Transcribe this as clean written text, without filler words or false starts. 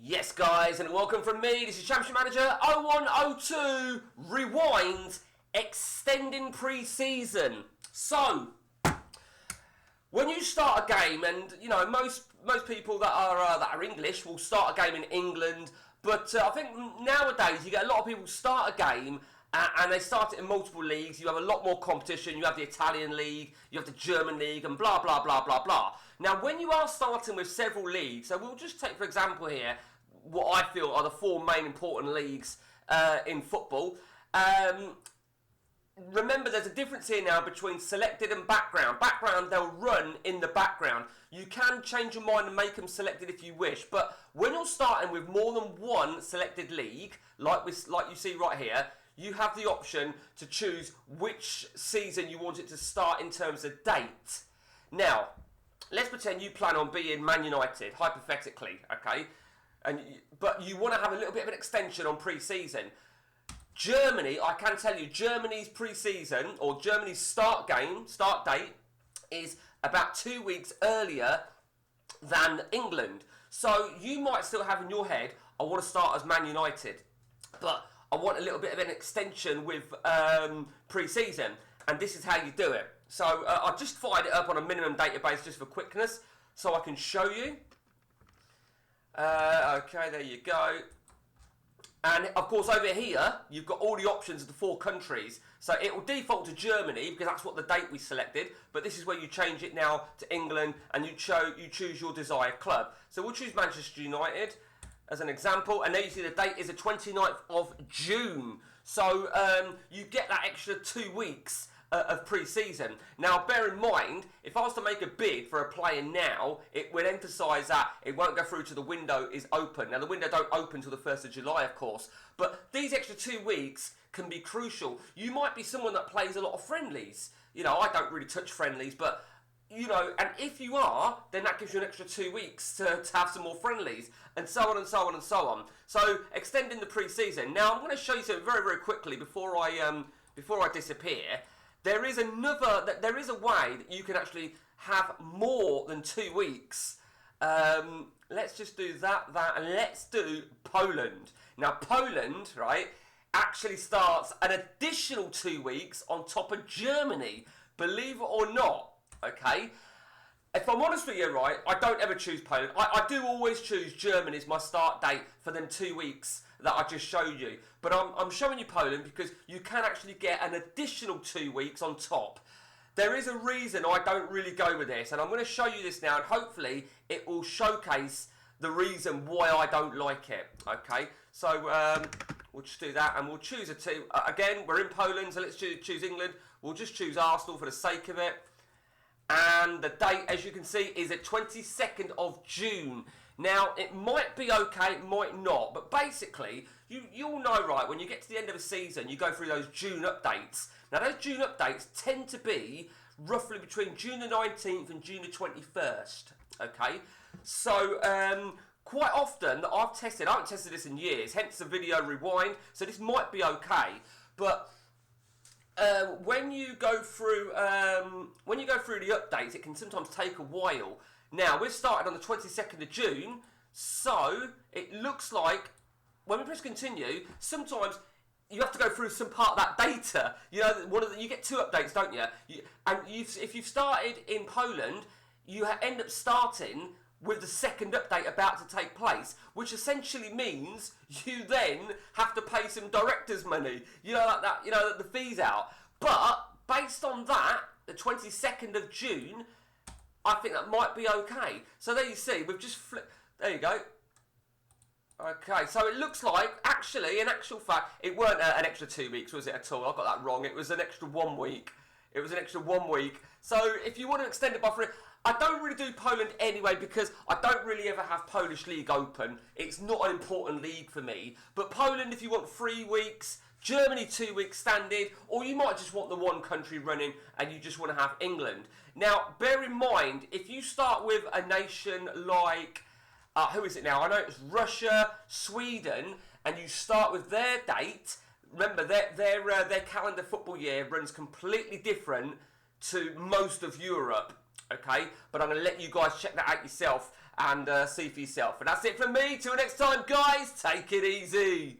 Yes, guys, and welcome from me. This is Championship Manager 0102 Rewind Extending Pre-Season. So, when you start a game, and you know most people that are English will start a game in England, but I think nowadays you get a lot of people start a game and they start it in multiple leagues. You have a lot more competition. You have the Italian league, you have the German league, and blah blah blah blah blah. Now, when you are starting with several leagues, so we'll just take for example here what I feel are the four main important leagues in football. Remember, there's a difference here now between selected and background. Background, they'll run in the background. You can change your mind and make them selected if you wish. But when you're starting with more than one selected league, like you see right here, you have the option to choose which season you want it to start in terms of date. Now, let's pretend you plan on being Man United, hypothetically, okay? But you want to have a little bit of an extension on pre-season. Germany, I can tell you, Germany's pre-season, or Germany's start date, is about 2 weeks earlier than England. So you might still have in your head, I want to start as Man United, but I want a little bit of an extension with pre-season, and this is how you do it. So I've just fired it up on a minimum database just for quickness, so I can show you. Okay, there you go. And of course over here, you've got all the options of the four countries. So it will default to Germany because that's what the date we selected. But this is where you change it now to England and you choose your desired club. So we'll choose Manchester United as an example. And there you see the date is the 29th of June. So you get that extra 2 weeks of pre-season. Now, bear in mind, if I was to make a bid for a player now, it would emphasise that it won't go through till the window is open. Now, the window don't open till the 1st of July, of course, but these extra 2 weeks can be crucial. You might be someone that plays a lot of friendlies. You know, I don't really touch friendlies, but you know, and if you are, then that gives you an extra 2 weeks to have some more friendlies, and so on and so on and so on. So, extending the pre-season. Now, I'm going to show you something very, very quickly before I disappear. There is a way that you can actually have more than 2 weeks. Let's just do that, and let's do Poland. Now, Poland, right, actually starts an additional 2 weeks on top of Germany, believe it or not, okay? If I'm honest with you, right, I don't ever choose Poland. I do always choose Germany as my start date for them 2 weeks that I just showed you. But I'm showing you Poland because you can actually get an additional 2 weeks on top. There is a reason I don't really go with this, and I'm going to show you this now, and hopefully it will showcase the reason why I don't like it, okay? So we'll just do that, and we'll choose a team. Again, we're in Poland, so let's choose England. We'll just choose Arsenal for the sake of it. And the date, as you can see, is the 22nd of June. Now, it might be okay, it might not, but basically, you all know, right, when you get to the end of a season, you go through those June updates. Now, those June updates tend to be roughly between June the 19th and June the 21st, okay? So, quite often, that I haven't tested this in years, hence the video rewind, so this might be okay, but when you go through the updates, it can sometimes take a while. Now, we've started on the 22nd of June, so it looks like when we press continue, sometimes you have to go through some part of that data. You know, you get 2 updates, don't you? If you've started in Poland, you end up starting with the second update about to take place, which essentially means you then have to pay some director's money. You know, like that. You know, the fees out. But based on that, the 22nd of June, I think that might be okay. So there you see, we've just flipped. There you go. Okay, so it looks like, actually, in actual fact, it weren't an extra 2 weeks, was it at all? I got that wrong. It was an extra 1 week. It was an extra 1 week. So if you want to extend it by 3, I don't really do Poland anyway because I don't really ever have Polish League open. It's not an important league for me. But Poland, if you want 3 weeks, Germany 2 weeks standard, or you might just want the one country running and you just want to have England. Now, bear in mind, if you start with a nation like, who is it now? I know it's Russia, Sweden, and you start with their date. Remember, their calendar football year runs completely different to most of Europe. Okay, but I'm going to let you guys check that out yourself. and see for yourself. And that's it from me. Till next time, guys, take it easy.